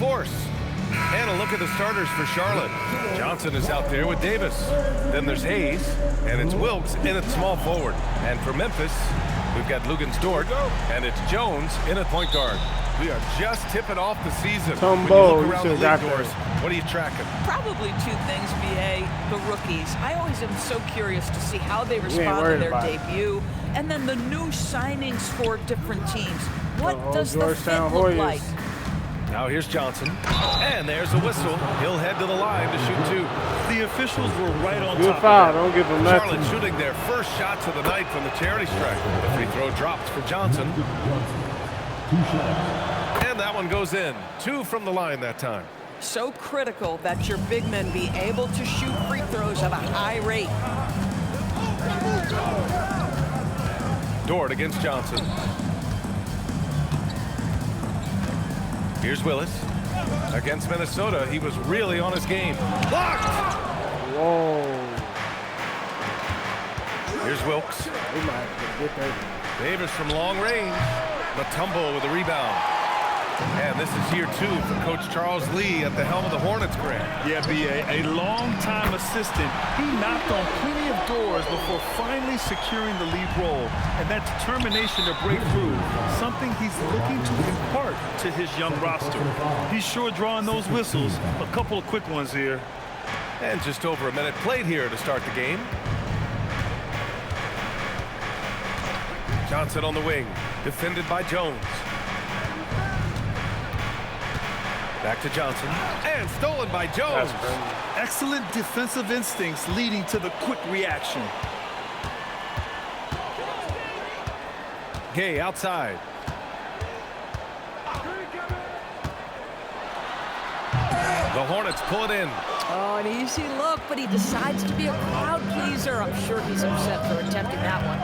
force. And a look at the starters for Charlotte. Johnson is out there with Davis. Then there's Hayes, and it's Wilkes in at small forward. And for Memphis, we've got Dort, and it's Jones in at point guard. We are just tipping off the season. When you look around the league doors, what are you tracking? Probably two things, BA. The rookies. I always am so curious to see how they respond to their debut. And then the new signings for different teams. What does the fit look like? Now here's Johnson, and there's a whistle. He'll head to the line to shoot two. The officials were right on top. Good foul, don't give them nothing. Charlotte shooting their first shots of the night from the charity stripe. The free throw drops for Johnson. And that one goes in. 2 from the line that time. So critical that your big men be able to shoot free throws at a high rate. Dort against Johnson. Here's Willis. Against Minnesota, he was really on his game. Blocked! Whoa. Here's Wilkes. Davis from long range. Mutombo with a rebound. And this is year 2 for Coach Charles Lee at the helm of the Hornets, Grant. Yeah, B.A., a long-time assistant. He knocked on plenty of doors before finally securing the lead role. And that determination to break through, something he's looking to impart to his young roster. He's sure drawing those whistles. A couple of quick ones here. And just over a minute played here to start the game. Johnson on the wing, defended by Jones. Back to Johnson, and stolen by Jones. Excellent defensive instincts leading to the quick reaction. Gay outside. The Hornets pull it in. Oh, an easy look, but he decides to be a crowd pleaser. I'm sure he's upset for attempting that one.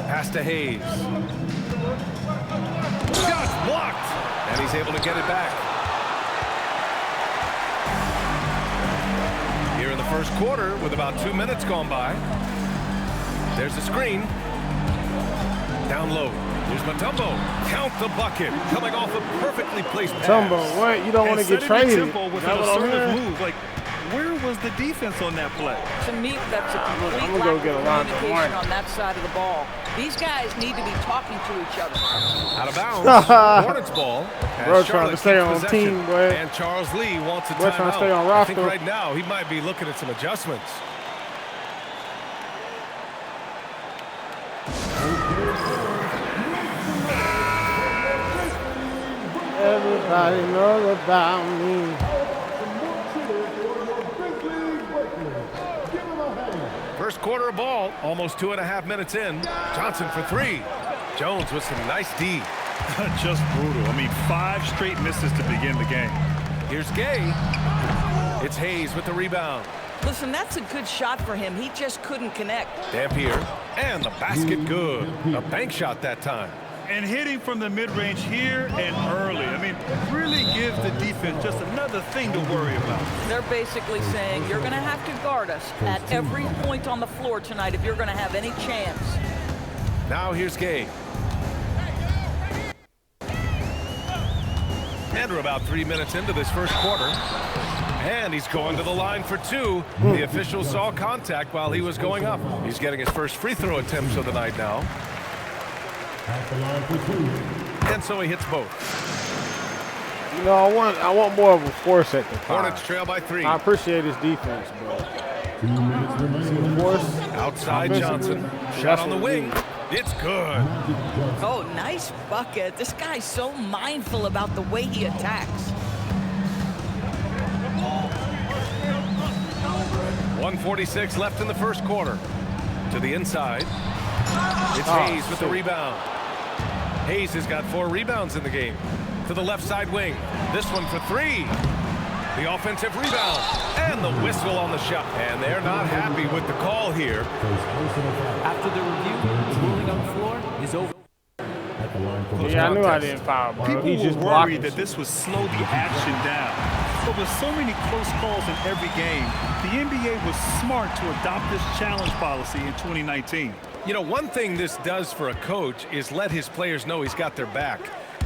Pass to Hayes. Shot blocked, and he's able to get it back. Here in the first quarter, with about 2 minutes gone by, there's a screen. Down low. Here's Mutombo. Count the bucket. Coming off a perfectly placed pass. Mutombo, what? You don't want to get traded. With an assertive move. Like, where was the defense on that play? To me, that's a complete lack of communication on that side of the ball. These guys need to be talking to each other. Out of bounds. Hornets ball. Bro, trying to stay on team, boy. And Charles Lee wants a timeout. Bro, trying to stay on roster. I think right now he might be looking at some adjustments. Everybody knows about me. First quarter of ball, almost 2.5 minutes in. Johnson for 3. Jones with some nice D. Just brutal. I mean, 5 straight misses to begin the game. Here's Gay. It's Hayes with the rebound. Listen, that's a good shot for him. He just couldn't connect. Dampier, and the basket good. A bank shot that time. And hitting from the mid-range here and early. I mean, really gives the defense just another thing to worry about. They're basically saying you're going to have to guard us at every point on the floor tonight if you're going to have any chance. Now here's Gay. And we're about 3 minutes into this first quarter. And he's going to the line for 2. The official saw contact while he was going up. He's getting his first free throw attempts of the night now. And so he hits both. You know, I want more of a force at the time. Hornets trail by 3. I appreciate his defense, bro. See the force? Outside Johnson. Shot on the wing. It's good. Oh, nice bucket. This guy's so mindful about the way he attacks. 1:46 left in the first quarter. To the inside. It's Hayes with the rebound. Hayes has got 4 rebounds in the game. To the left side wing. This one for 3. The offensive rebound. And the whistle on the shot. And they're not happy with the call here. After the review, the ruling on the floor is over. Yeah, I knew I didn't foul, bro. People He just were worried that this would slow the action down. But with so many close calls in every game, the NBA was smart to adopt this challenge policy in 2019. You know, one thing this does for a coach is let his players know he's got their back.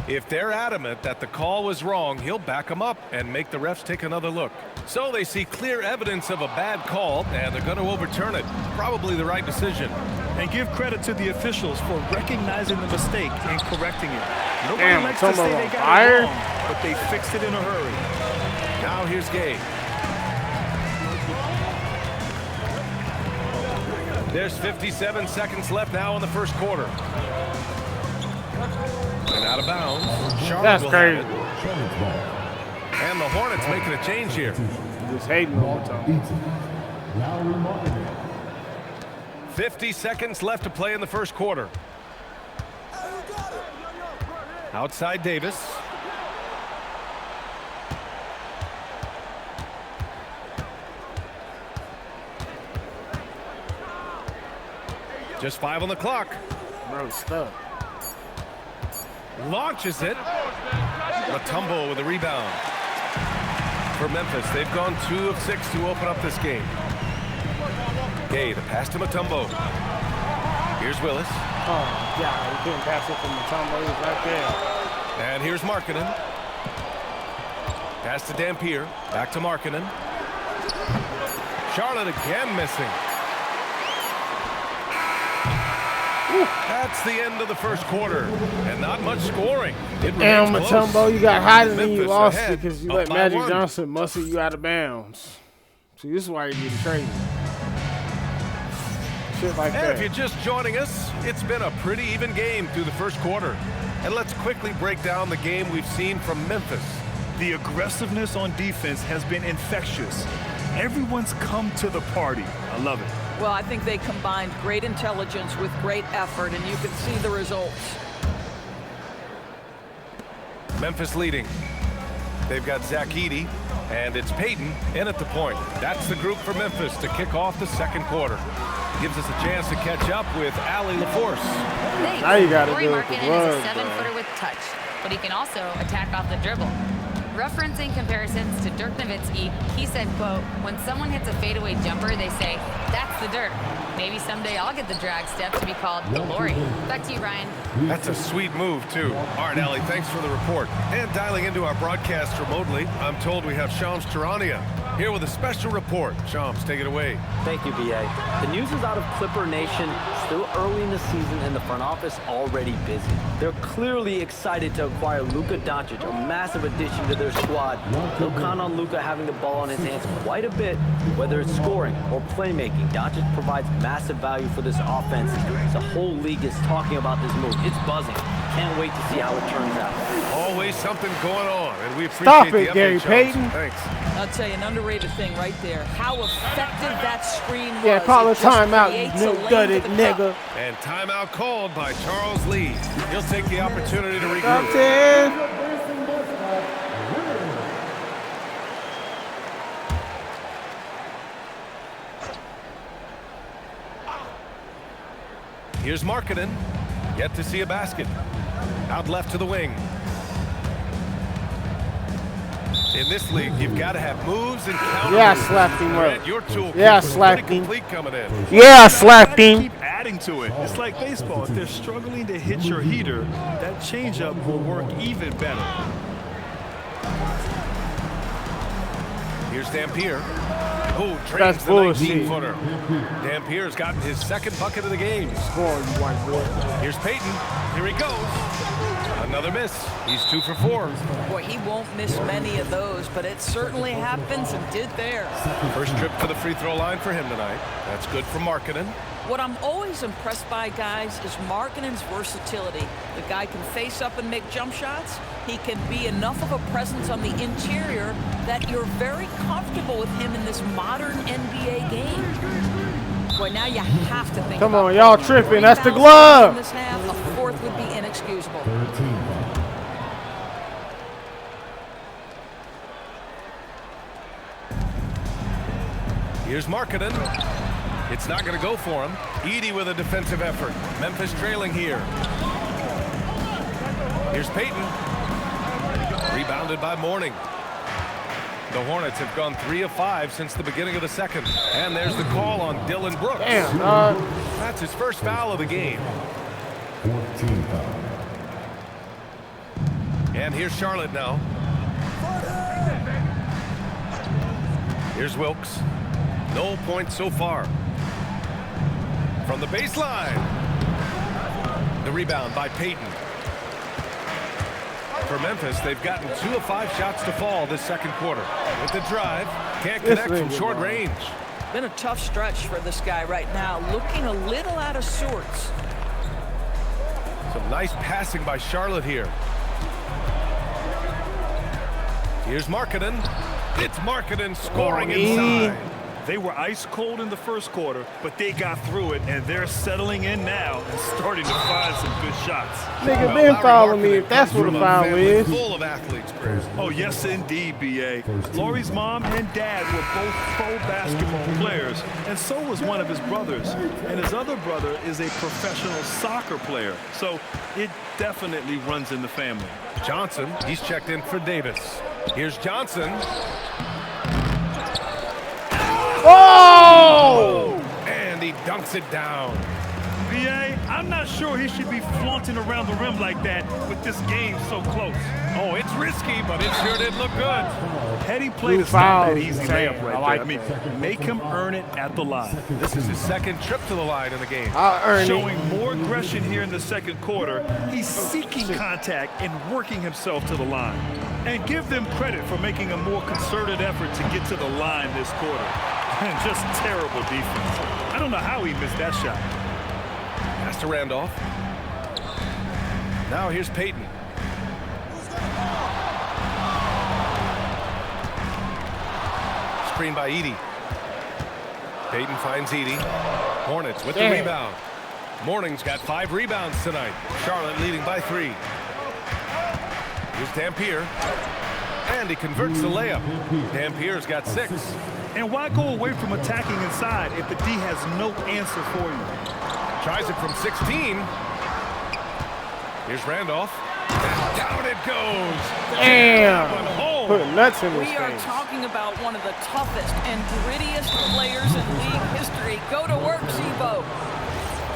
If they're adamant that the call was wrong, he'll back them up and make the refs take another look. So they see clear evidence of a bad call, and they're going to overturn it. Probably the right decision. And give credit to the officials for recognizing the mistake and correcting it. Nobody likes to say they got it wrong, but they fixed it in a hurry. Now here's Gabe. There's 57 seconds left now in the first quarter. And out of bounds. That's crazy. And the Hornets making a change here. Just hating all the time. 50 seconds left to play in the first quarter. Outside Davis. Just 5 on the clock. Bro, stuck. Launches it. Mutombo with a rebound. For Memphis, they've gone 2 of 6 to open up this game. Gay, the pass to Mutombo. Here's Willis. Oh, yeah, he couldn't pass it from Mutombo. He was right there. And here's Markkanen. Pass to Dampier. Back to Markkanen. Charlotte again missing. That's the end of the first quarter, and not much scoring. Damn, Mutombo, you got hot and then you lost it because you let Magic 1. Johnson muscle you out of bounds. See, this is why you get traded. Shit like And that. if you're just joining us, it's been a pretty even game through the first quarter. And let's quickly break down the game we've seen from Memphis. The aggressiveness on defense has been infectious. Everyone's come to the party. I love it. Well, I think they combined great intelligence with great effort, and you can see the results. Memphis leading. They've got Zach Edey, and it's Payton in at the point. That's the group for Memphis to kick off the second quarter. Gives us a chance to catch up with Allie LaForce. Now you got to Corey do it with the Markkanen blood, is a 7-footer with touch, but he can also attack off the dribble. Referencing comparisons to Dirk Nowitzki, he said, quote, "When someone hits a fadeaway jumper, they say, that's the Dirk. Maybe someday I'll get the drag step to be called the Lori." Back to you, Ryan. That's a sweet move, too. All right, Allie, thanks for the report. And dialing into our broadcast remotely, I'm told we have Shams Charania here with a special report. Shams, take it away. Thank you, BA. The news is out of Clipper Nation. Still early in the season and the front office already busy. They're clearly excited to acquire Luka Doncic, a massive addition to their squad. They'll count on Luka having the ball in his hands quite a bit, whether it's scoring or playmaking. Doncic provides massive value for this offense. The whole league is talking about this move. It's buzzing. Can't wait to see how it turns out. Always something going on, and we appreciate Stop it, the update, Gary Shams. Payton. Thanks. I'll tell you, an underrated thing right there. How effective that screen was. Yeah, call a It just timeout, creates you a lane nut-gutted to the nigga. cup. And timeout called by Charles Lee. He'll take the opportunity to regroup. Captain. Here's Markkanen. Yet to see a basket. Out left to the wing. In this league, you've got to have moves and counter Yeah, I moves. slapped him up. And your toolkit Yeah, I was slapped pretty him. complete coming in. Yeah, I slapped Gotta him. keep adding to it. It's like baseball. If they're struggling to hit your heater, that changeup will work even better. Here's Dampier. Oh, That's trains the bullshit. 19-footer. Dampier's gotten his second bucket of the game. Score, you white boy. Here's Payton. Here he goes. Another miss. He's 2 for 4. Boy, he won't miss many of those, but it certainly happens and did there. First trip to the free throw line for him tonight. That's good for Markkanen. What I'm always impressed by, guys, is Markkanen's versatility. The guy can face up and make jump shots. He can be enough of a presence on the interior that you're very comfortable with him in this modern NBA game. Boy, now you have to think Come about on, y'all that. tripping. That's the Rebounds glove. in this half, a fourth would be inexcusable. Here's Markkanen. It's not going to go for him. Edey with a defensive effort. Memphis trailing here. Here's Payton. Rebounded by Mourning. The Hornets have gone 3 of 5 since the beginning of the second. And there's the call on Dylan Brooks. Damn, dog. That's his first foul of the game. 14 foul. And here's Charlotte now. Here's Wilkes. No points so far. From the baseline. The rebound by Payton. For Memphis, they've gotten 2 of 5 shots to fall this second quarter. With the drive, can't connect from short range. Been a tough stretch for this guy right now, looking a little out of sorts. Some nice passing by Charlotte here. Here's Markkanen. It's Markkanen scoring inside. They were ice cold in the first quarter, but they got through it, and they're settling in now and starting to find some good shots. Nigga been following me if that's what a foul is. Full of athletes, Chris. Oh, yes, indeed, B.A. Laurie's mom and dad were both pro basketball players, and so was one of his brothers. And his other brother is a professional soccer player, so it definitely runs in the family. Johnson, he's checked in for Davis. Here's Johnson. Oh! And he dunks it down. B.A., I'm not sure he should be flaunting around the rim like that with this game so close. Oh, it's risky, but it sure did look good. Petty play to stop that easy layup right there. I mean, make him earn it at the line. This is his second trip to the line in the game. Showing more aggression here in the second quarter. He's seeking contact and working himself to the line. And give them credit for making a more concerted effort to get to the line this quarter. And just terrible defense. I don't know how he missed that shot. Pass to Randolph. Now here's Payton. Screen by Edey. Payton finds Edey. Hornets with the rebound. Morning's got 5 rebounds tonight. Charlotte leading by 3. Here's Dampier. And he converts the layup. Dampier's got 6. And why go away from attacking inside if the D has no answer for you? Tries it from 16. Here's Randolph. And down it goes. Damn. Putting nuts in his face. We are talking about one of the toughest and grittiest players in league history. Go to work, Zebo.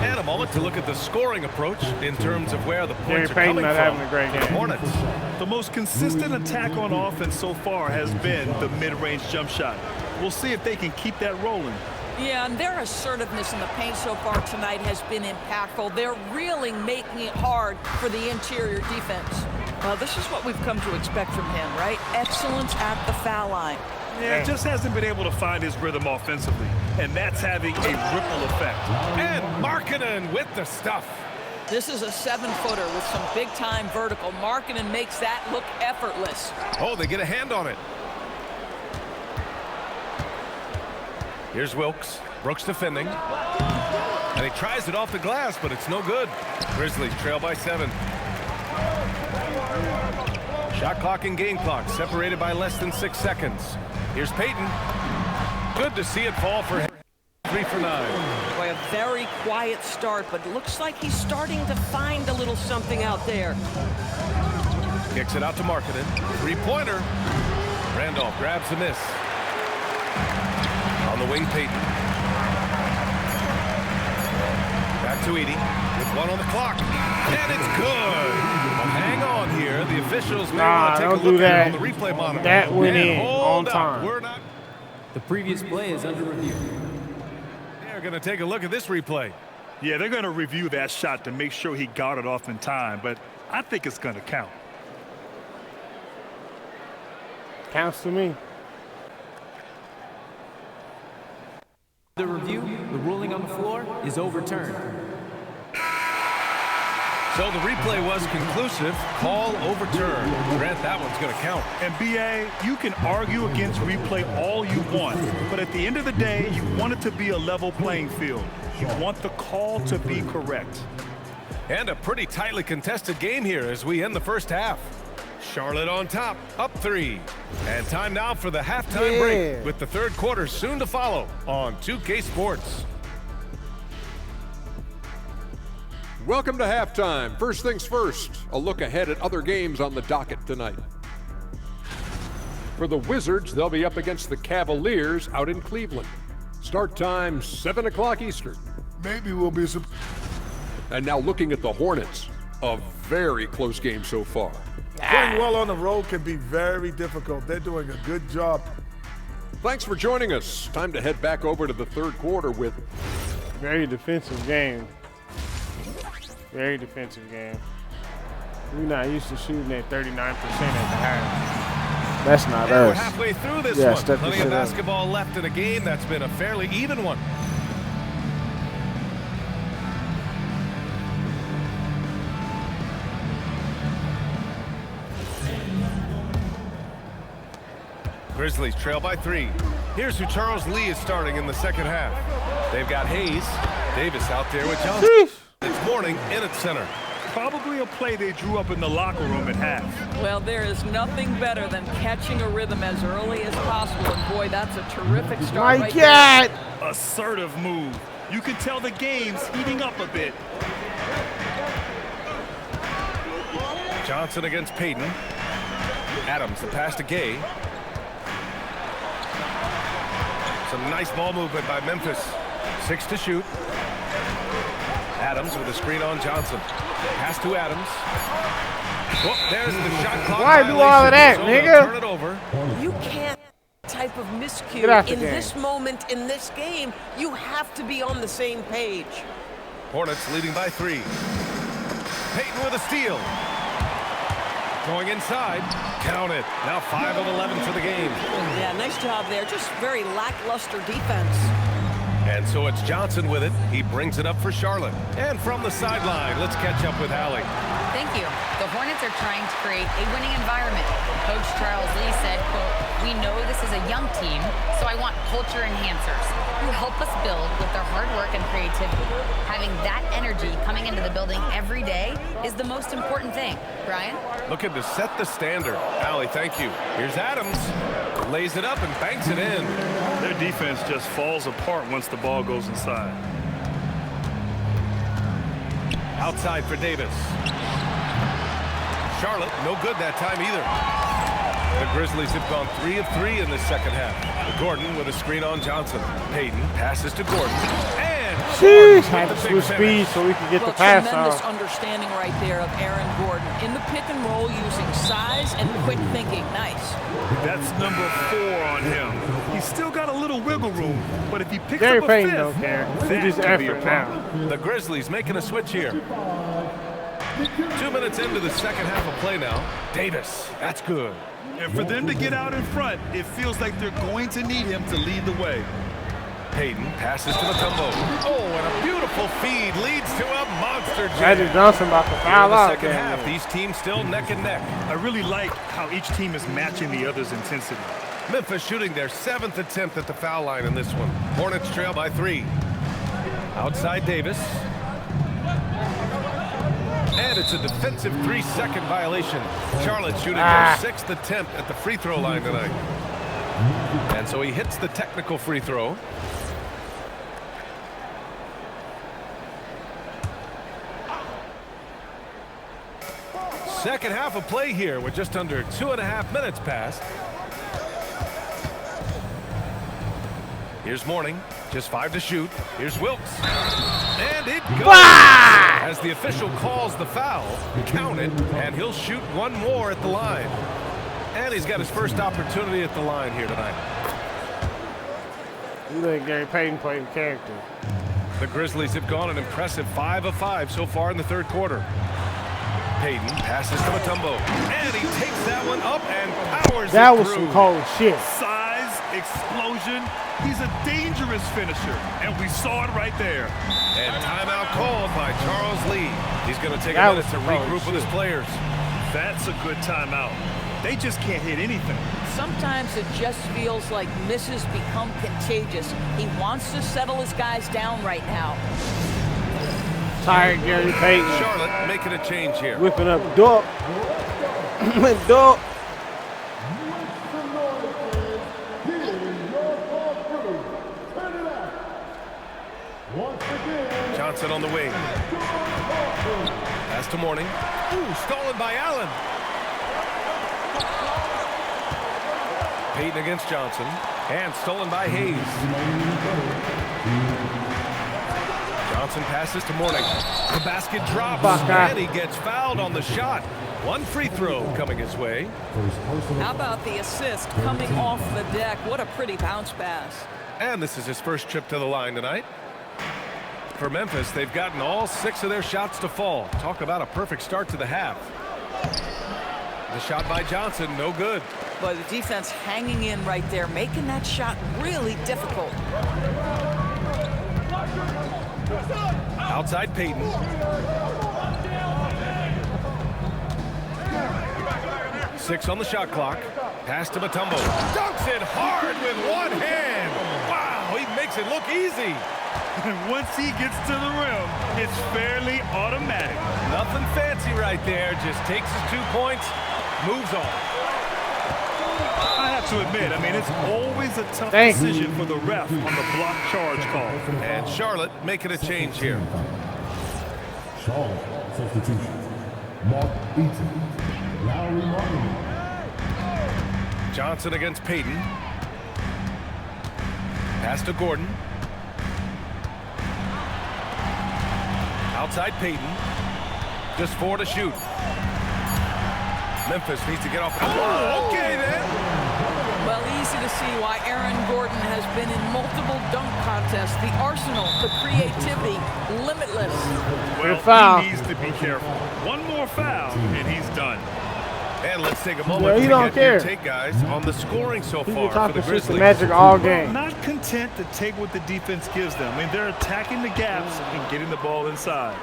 And a moment to look at the scoring approach in terms of where the points are Payton coming not from. having a great game. Hornets. The most consistent attack on offense so far has been the mid-range jump shot. We'll see if they can keep that rolling. Yeah, and their assertiveness in the paint so far tonight has been impactful. They're really making it hard for the interior defense. Well, this is what we've come to expect from him, right? Excellence at the foul line. Yeah, just hasn't been able to find his rhythm offensively, and that's having a ripple effect. And Markkanen with the stuff. This is a 7-footer with some big-time vertical. Markkanen makes that look effortless. Oh, they get a hand on it. Here's Wilkes. Brooks defending. And he tries it off the glass, but it's no good. Grizzlies trail by 7. Shot clock and game clock separated by less than 6 seconds. Here's Payton. Good to see it fall for him. 3 for 9. Boy, a very quiet start, but it looks like he's starting to find a little something out there. Kicks it out to Markkanen. 3-pointer. Randolph grabs the miss. On the wing, Payton. Back to Edey with 1 on the clock. And it's good. Well, hang on here. The officials may want to take a look at it on the replay monitor. That went in on up. time. We're not. The previous play is under review. They're going to take a look at this replay. Yeah, they're going to review that shot to make sure he got it off in time, but I think it's going to count. Counts to me. The review, the ruling on the floor is overturned. So the replay was conclusive. Call overturned. Grant, that one's going to count. And B.A., you can argue against replay all you want, but at the end of the day, you want it to be a level playing field. You want the call to be correct. And a pretty tightly contested game here as we end the first half. Charlotte on top, up 3. And time now for the halftime break with the third quarter soon to follow on 2K Sports. Welcome to halftime. First things first, a look ahead at other games on the docket tonight. For the Wizards, they'll be up against the Cavaliers out in Cleveland. Start time 7 o'clock Eastern. Maybe we'll be some. And now looking at the Hornets, a very close game so far. Playing well on the road can be very difficult. They're doing a good job. Thanks for joining us. Time to head back over to the third quarter with very defensive game. Very defensive game. We're not used to shooting at 39% at the half. That's not and us. We're halfway through this one. Plenty of basketball left in a game that's been a fairly even one. Grizzlies trail by 3. Here's who Charles Lee is starting in the second half. They've got Hayes, Davis out there with Johnson. It's Mourning in at center. Probably a play they drew up in the locker room at half. Well, there is nothing better than catching a rhythm as early as possible, and boy, that's a terrific start right there. Assertive move. You can tell the game's heating up a bit. Johnson against Payton. Adams, the pass to Gay. Some nice ball movement by Memphis. 6 to shoot. Adams with a screen on Johnson. Pass to Adams. Oh, there's the shot clock. Why do all of that, nigga? Turn it over. You can't type of miscue in this moment in this game. You have to be on the same page. Hornets leading by 3. Payton with a steal. Going inside. Count it. Now 5 of 11 for the game. Yeah, nice job there. Just very lackluster defense. And so it's Johnson with it. He brings it up for Charlotte. And from the sideline, let's catch up with Hallie. Thank you. The Hornets are trying to create a winning environment. Coach Charles Lee said, quote, "We know this is a young team, so I want culture enhancers who help us build with their hard work and creativity. Having that energy coming into the building every day is the most important thing." Brian? Looking to set the standard. Hallie, thank you. Here's Adams. Lays it up and banks it in. Their defense just falls apart once the ball goes inside. Outside for Davis. Charlotte, no good that time either. The Grizzlies have gone 3 of 3 in this second half. Gordon with a screen on Johnson. Payton passes to Gordon. And had to switch speed so we could get the pass tremendous off. understanding right there of Aaron Gordon in the pick and roll using size and quick thinking. Nice. That's number 4 on him. He's still got a little wiggle room, but if he picks up a Payton fifth, don't care. that He just could be a effort problem. now. the Grizzlies making a switch here. 2 minutes into the second half of play now. Davis, that's good. And for them to get out in front, it feels like they're going to need him to lead the way. Payton passes to Mutombo. Oh, and a beautiful feed leads to a monster jam. Magic Johnson about to foul In the out. second half, these teams still neck and neck. I really like how each team is matching the other's intensity. Memphis shooting their 7th attempt at the foul line in this one. Hornets trail by 3. Outside Davis. And it's a defensive 3-second violation. Charlotte shooting their 6th attempt at the free throw line tonight. And so he hits the technical free throw. Second half of play here with just under 2.5 minutes passed. Here's Mourning, just 5 to shoot. Here's Wilkes, and it goes. As the official calls the foul, count it, and he'll shoot one more at the line. And he's got his first opportunity at the line here tonight. You think Gary Payton played in character. The Grizzlies have gone an impressive 5 of 5 so far in the third quarter. Payton passes to Mutombo, and he takes that one up and powers That it was through. some cold shit. Size, explosion. He's a dangerous finisher, and we saw it right there. And timeout called by Charles Lee. He's going to take a minute to regroup with his players. That's a good timeout. They just can't hit anything. Sometimes it just feels like misses become contagious. He wants to settle his guys down right now. Tired Gary Payton. Charlotte making a change here. Whipping up Duck. Duck. Johnson on the wing. Pass to Mourning. Ooh, stolen by Allen. Payton against Johnson. And stolen by Hayes. Johnson passes to Mourning. The basket drops, and he gets fouled on the shot. One free throw coming his way. How about the assist coming off the deck? What a pretty bounce pass. And this is his first trip to the line tonight. For Memphis, they've gotten all 6 of their shots to fall. Talk about a perfect start to the half. The shot by Johnson, no good. Boy, the defense hanging in right there, making that shot really difficult. Outside Payton. Six on the shot clock. Pass to Mutombo. Dunks it hard with one hand. Wow, he makes it look easy. Once he gets to the rim, it's fairly automatic. Nothing fancy right there. Just takes his 2 points, moves on. I have to admit, I mean, it's always a tough decision for the ref on the block charge call. And Charlotte making a change here. Charlotte, substitution. Mark Eaton. Lowry Martin. Johnson against Payton. Pass to Gordon. Outside Payton. Just 4 to shoot. Memphis needs to get off. Oh, okay then. Well, easy to see why Aaron Gordon has been in multiple dunk contests. The arsenal, the creativity, limitless. Well, he needs to be careful. One more foul, and he's done. And let's take a moment to get your take, guys, on the scoring so far for the Grizzlies. Magic all game. Not content to take what the defense gives them. I mean, they're attacking the gaps and getting the ball inside.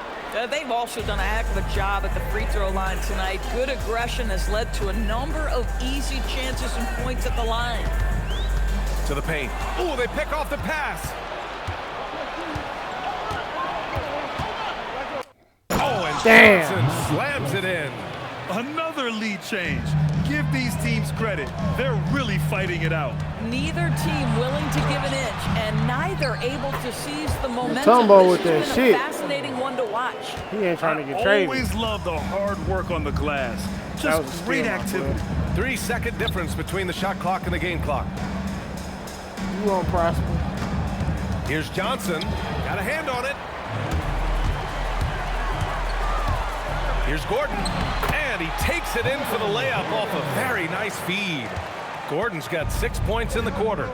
They've also done a heck of a job at the free throw line tonight. Good aggression has led to a number of easy chances and points at the line. To the paint. Oh, they pick off the pass. Oh, and Johnson slams it in. Another lead change. Give these teams credit. They're really fighting it out. Neither team willing to give an inch, and neither able to seize the momentum. Tumbo with this that has been shit. a fascinating one to watch. He ain't trying to get I traded. always love the hard work on the glass. Just great activity. 3-second difference between the shot clock and the game clock. You won't prosper. Here's Johnson. Got a hand on it. Here's Gordon. And he takes it in for the layup off a very nice feed. Gordon's got 6 points in the quarter.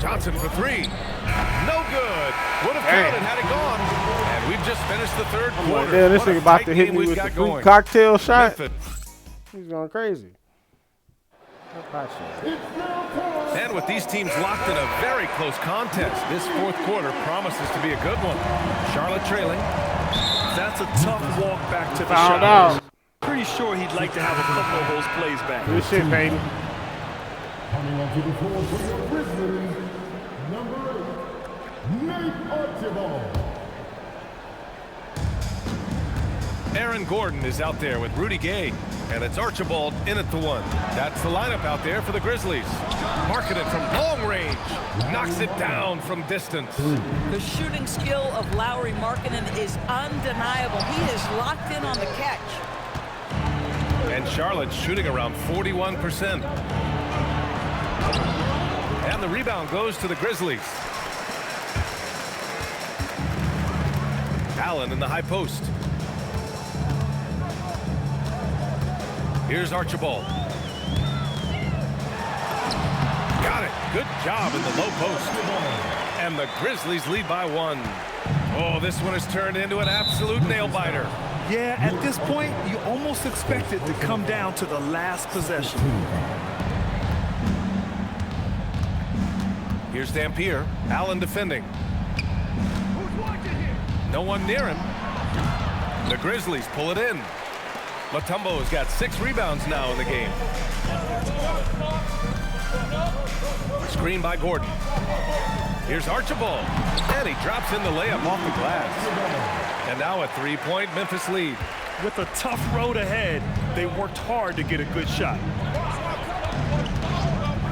Johnson for 3. No good. Would have counted had it gone. And we've just finished the third quarter. Damn, this nigga about to hit me with the free cocktail shot. He's going crazy. And with these teams locked in a very close contest, this fourth quarter promises to be a good one. Charlotte trailing. That's a tough walk back to the shot. Pretty sure he'd like to have a couple of those plays back. Good shit, Payton. Coming onto the floor for the Grizzlies, number 8, Nate Archibald. Aaron Gordon is out there with Rudy Gay, and it's Archibald in at the 1. That's the lineup out there for the Grizzlies. Marketed from long range, knocks it down from distance. The shooting skill of Lowry Markkanen is undeniable. He is locked in on the catch. And Charlotte's shooting around 41%. And the rebound goes to the Grizzlies. Allen in the high post. Here's Archibald. Got it. Good job in the low post. And the Grizzlies lead by 1. Oh, this one has turned into an absolute nail-biter. Yeah, at this point, you almost expect it to come down to the last possession. Here's Dampier. Allen defending. No one near him. The Grizzlies pull it in. Mutombo has got 6 rebounds now in the game. Screen by Gordon. Here's Archibald. And he drops in the layup off the glass. And now a 3-point Memphis lead. With a tough road ahead, they worked hard to get a good shot.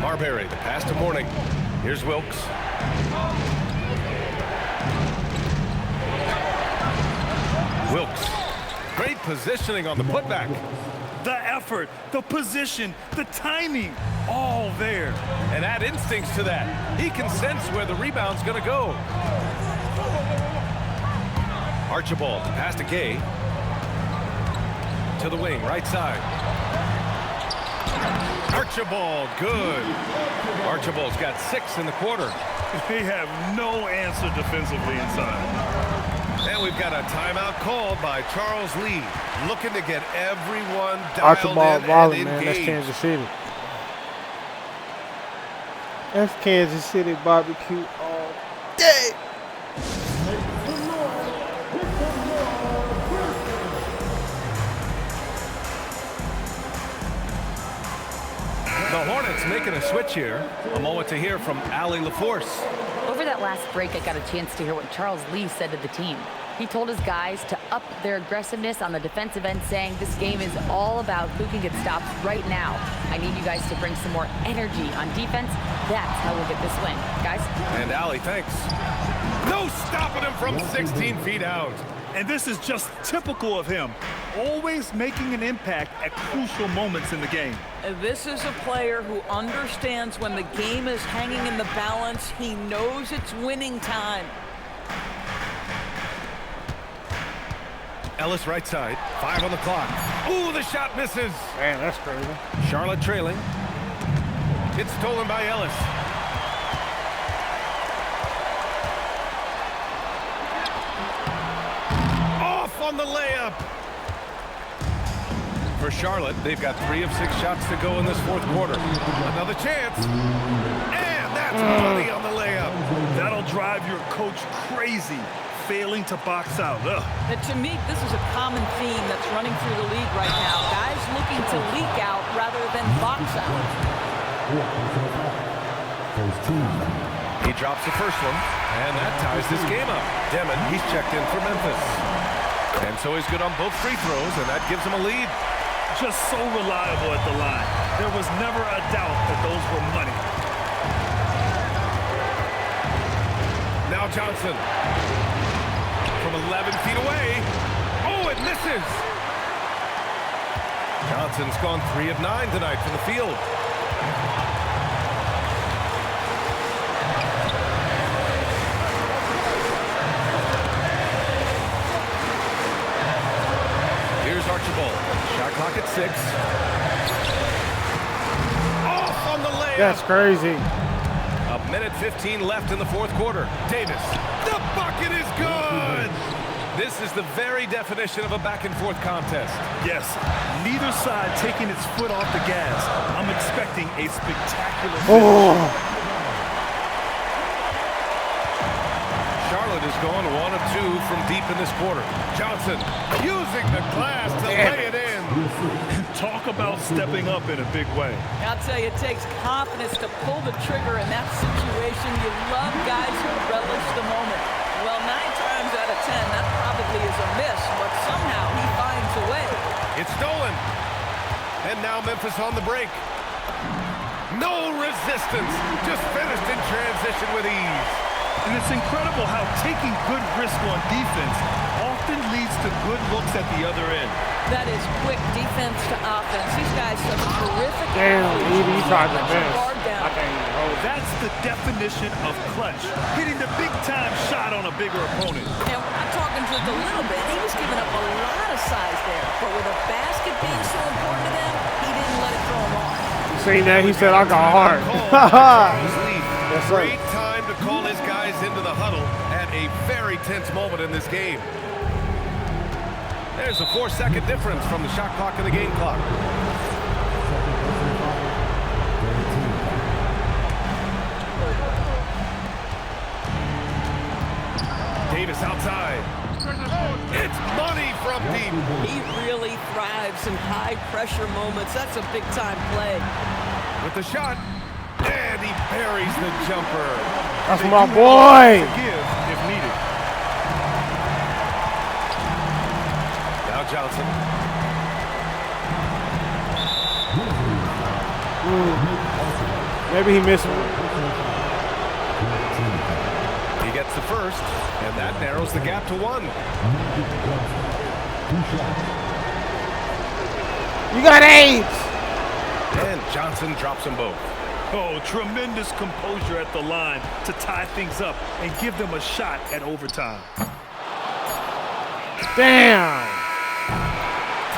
Marbury, the pass to Mourning. Here's Wilkes. Wilkes. Great positioning on the putback. The effort, the position, the timing, all there. And add instincts to that. He can sense where the rebound's going to go. Archibald, pass to Gay. To the wing, right side. Archibald, good. Archibald's got 6 in the quarter. They have no answer defensively inside. And we've got a timeout called by Charles Lee, looking to get everyone dialed Archibald in balling, and man. engaged. That's Kansas City. That's Kansas City barbecue all day. The Hornets making a switch here. A moment to hear from Allie LaForce. Over that last break, I got a chance to hear what Charles Lee said to the team. He told his guys to up their aggressiveness on the defensive end, saying this game is all about who can get stops right now. I need you guys to bring some more energy on defense. That's how we'll get this win. Guys? And Allie, thanks. No stopping him from 16 feet out. And this is just typical of him, always making an impact at crucial moments in the game. This is a player who understands when the game is hanging in the balance. He knows it's winning time. Ellis right side, 5 on the clock. Ooh, the shot misses. Man, that's crazy. Charlotte trailing. It's stolen by Ellis. Off on the layup. For Charlotte, they've got 3 of 6 shots to go in this fourth quarter. Another chance. And that's money on the layup. That'll drive your coach crazy, failing to box out. And to me, this is a common theme that's running through the league right now. Guys looking to leak out rather than box out. He drops the first one, and that ties this game up. Demon, he's checked in for Memphis. And so he's good on both free throws, and that gives him a lead. Just so reliable at the line. There was never a doubt that those were money. Now Johnson. From 11 feet away. Oh, it misses. Johnson's gone 3 of 9 tonight from the field. Here's Archibald. Shot clock at 6. Off on the layup. That's crazy. A minute 15 left in the fourth quarter. Davis. The bucket is good. This is the very definition of a back-and-forth contest. Yes, neither side taking its foot off the gas. I'm expecting a spectacular finish. Charlotte is going 1 of 2 from deep in this quarter. Johnson using the glass to lay it in. Talk about stepping up in a big way. I'll tell you, it takes confidence to pull the trigger in that situation. You love guys who relish the moment. Well, 9 times out of 10, that probably is a miss, but somehow he finds a way. It's stolen. And now Memphis on the break. No resistance. Just finished in transition with ease. And it's incredible how taking good risk on defense often leads to good looks at the other end. That is quick defense to offense. These guys are terrific. Damn, he tried the best. I can't even hold it. That's the definition of clutch. Hitting the big-time shot on a bigger opponent. And I'm talking just a little bit. He was giving up a lot of size there. But with a basket being so important to them, he didn't let it throw him off. Seen that? He said, I got hard. Yes, great time to call his guys into the huddle at a very tense moment in this game. There's a 4-second difference from the shot clock and the game clock. Davis outside. It's money from deep. He really thrives in high-pressure moments. That's a big-time play. With the shot, and he buries the jumper. That's my boy. Give if needed. Now Johnson. Maybe he missed one. He gets the first, and that narrows the gap to 1. You got AIDS. And Johnson drops them both. Oh, tremendous composure at the line to tie things up and give them a shot at overtime. Damn.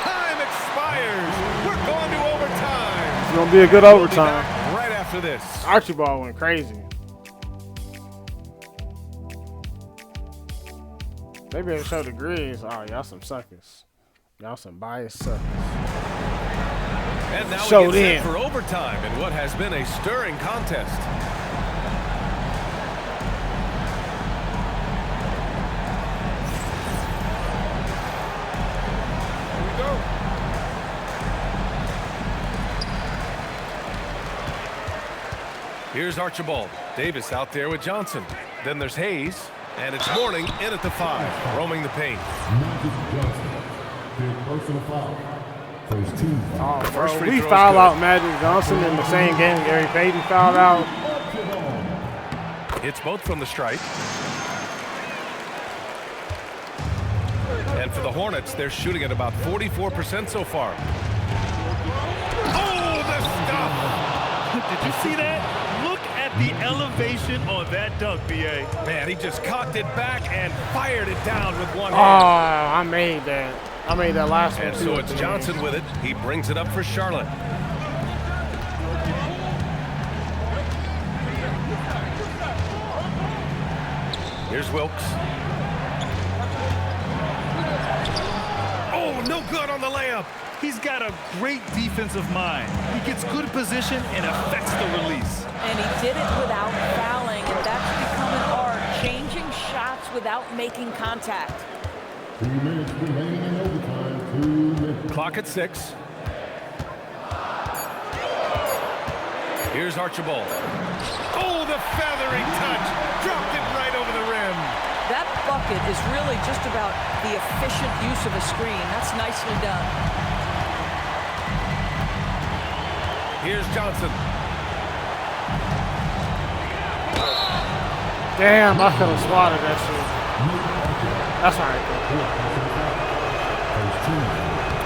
Time expires. We're going to overtime. It's going to be a good overtime. Right after this. Archibald went crazy. They better show the grids. Oh, y'all some suckers. Y'all some biased suckers. And now Showed we get in set for overtime in what has been a stirring contest. Here we go. Here's Archibald. Davis out there with Johnson. Then there's Hayes. And it's Morning in at the 5, roaming the paint. Personal foul. First team. Oh, First bro, free we throw's fouled good. out Magic Johnson in the same game Gary Payton fouled out. It's both from the stripe. And for the Hornets, they're shooting at about 44% so far. Oh, the stuff! Did you see that? Look at the elevation on that dunk, B.A. Man, he just cocked it back and fired it down with one Oh, hand. I made that. I made that last one And too. so it's Johnson with it. He brings it up for Charlotte. Here's Wilkes. Oh, no good on the layup. He's got a great defensive mind. He gets good position and affects the release. And he did it without fouling, and that's become an art, changing shots without making contact. 2 minutes remaining in overtime. 2 minutes. Clock at 6. Here's Archibald. Oh, the feathering touch. Dropped it right over the rim. That bucket is really just about the efficient use of a screen. That's nicely done. Here's Johnson. Damn, I could have swatted that shit. That's all right.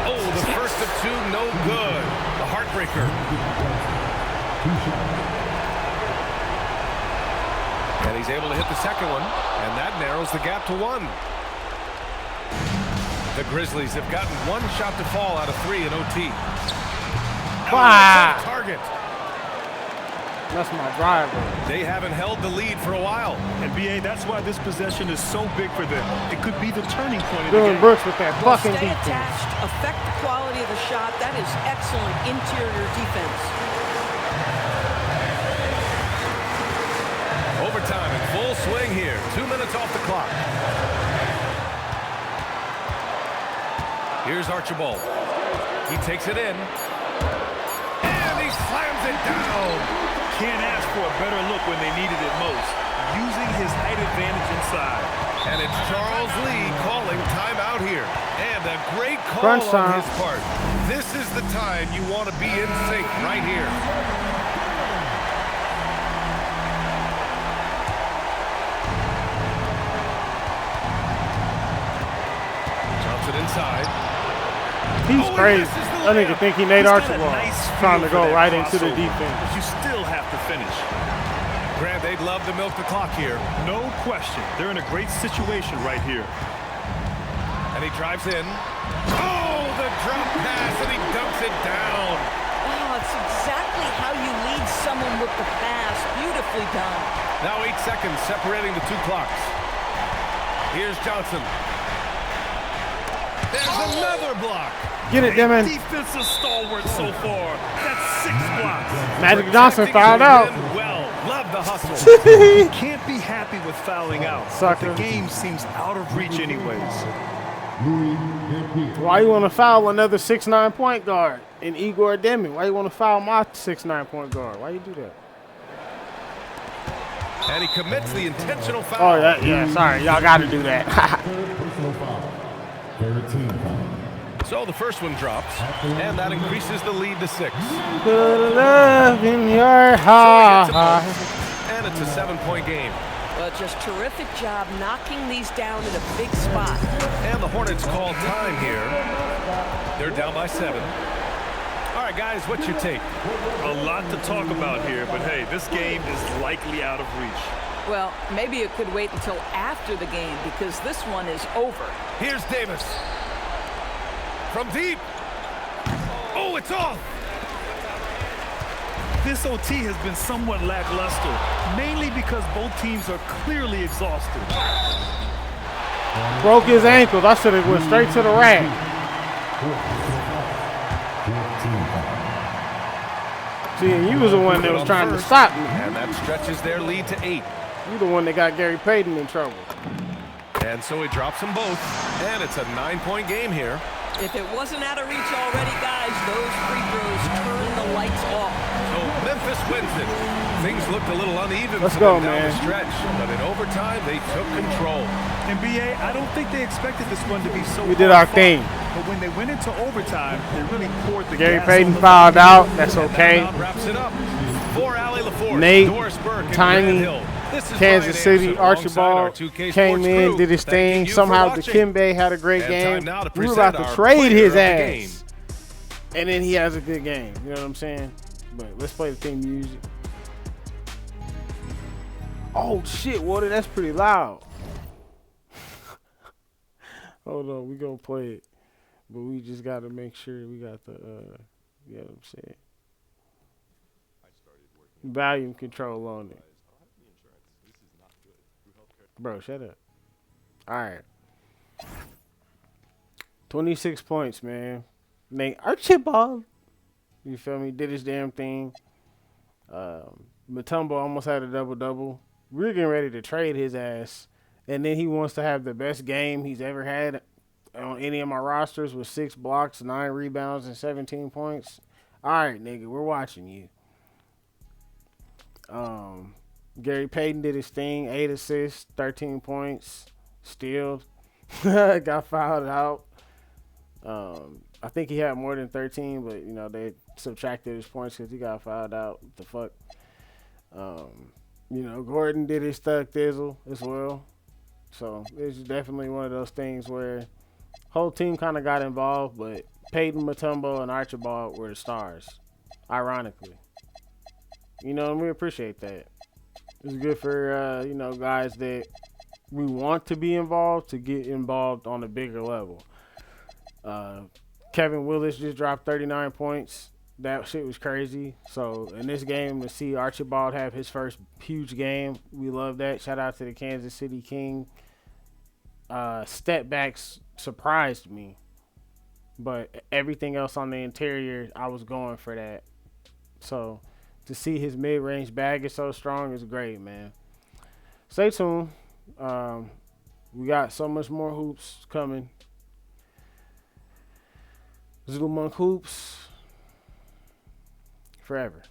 Oh, the first of 2, no good. The heartbreaker. And he's able to hit the second one, and that narrows the gap to 1. The Grizzlies have gotten 1 shot to fall out of 3 in OT. Wow. Target. That's my driver. They haven't held the lead for a while. And B.A., that's why this possession is so big for them. It could be the turning point of the Dylan game. Brooks with that Well, fucking stay defense. attached, affect the quality of the shot. That is excellent interior defense. Overtime in full swing here. 2 minutes off the clock. Here's Archibald. He takes it in. And he slams it down. Can't ask for a better look when they needed it most. Using his height advantage inside. And it's Charles Lee calling timeout here. And a great call Crunch on time. his part. This is the time you want to be in sync right here. Johnson inside. He's crazy. That nigga think he Nate He's got a Archibald. nice Trying to feel go for that right into the crossover, defense. but you still have to finish. Grant, they'd love to milk the clock here. No question. They're in a great situation right here. And he drives in. Oh, the drop pass, and he dunks it down. Oh, it's exactly how you lead someone with the pass. Beautifully done. Now 8 seconds separating the 2 clocks. Here's Johnson. There's another block. Get it, Demon. Defensive stalwart so far. That's 6 blocks. Magic Johnson Protecting fouled the out. rim well. Love the hustle. Can't be happy with fouling out. Sucker. But the game seems out of reach anyways. Why you want to foul another 6'9" point guard in Igor Demi? Why you want to foul my 6'9" point guard? Why you do that? And he commits the intentional foul. Oh, yeah, sorry. Y'all got to do that. Personal foul. 13 foul. So the first one drops, and that increases the lead to 6. Put love in your So heart. he gets a point, and it's a 7-point game. Well, just terrific job knocking these down in a big spot. And the Hornets call time here. They're down by 7. All right, guys, what's your take? A lot to talk about here, but hey, this game is likely out of reach. Well, maybe it could wait until after the game because this one is over. Here's Davis. From deep. Oh, it's off. This OT has been somewhat lackluster, mainly because both teams are clearly exhausted. Broke his ankles. I should have went straight to the rack. See, and you was the one that was trying to stop me. And that stretches their lead to 8. You the one that got Gary Payton in trouble. And so he drops them both. And it's a 9-point game here. If it wasn't out of reach already, guys, those free throws turn the lights off. So Memphis wins it. Things looked a little uneven Let's for go, them down man. the stretch. But in overtime, they took control. NBA, I don't think they expected this one to be so We did our hard-fought, thing. But when they went into overtime, they really poured the Gary gas Payton on the fouled fire. out. That's And that okay. about wraps it up. For Allie LaForce, Nate, Doris Burke, and Tiny, Grant Hill. This is Kansas Brian City, Anderson alongside our Archibald 2K came Sports in, crew. did his Thanking thing. you for Somehow watching. Dikembe had a great And game. time now to We were about present to our trade player his of the ass. game. And then he has a good game. You know what I'm saying? But let's play the theme music. Oh, shit, Water. That's pretty loud. Hold on. We going to play it. But we just got to make sure we got the, you know what I'm saying? Volume control on it. Bro, shut up. All right. 26 points, man. Nate Archibald. You feel me? Did his damn thing. Mutombo almost had a double-double. We're getting ready to trade his ass. And then he wants to have the best game he's ever had on any of my rosters with 6 blocks, 9 rebounds, and 17 points. All right, nigga, we're watching you. Gary Payton did his thing, 8 assists, 13 points, steals, got fouled out. I think he had more than 13, but you know they subtracted his points because he got fouled out. What the fuck? You know, Gordon did his thug thizzle as well. So it's definitely one of those things where whole team kind of got involved, but Payton, Mutombo, and Archibald were the stars, ironically. You know, and we appreciate that. It's good for, you know, guys that we want to be involved to get involved on a bigger level. Kevin Willis just dropped 39 points. That shit was crazy. So, in this game, to see Archibald have his first huge game, we love that. Shout out to the Kansas City King. Step backs surprised me. But everything else on the interior, I was going for that. So, to see his mid-range bag is so strong is great, man. Stay tuned. We got so much more hoops coming. Zulu Monk Hoops forever.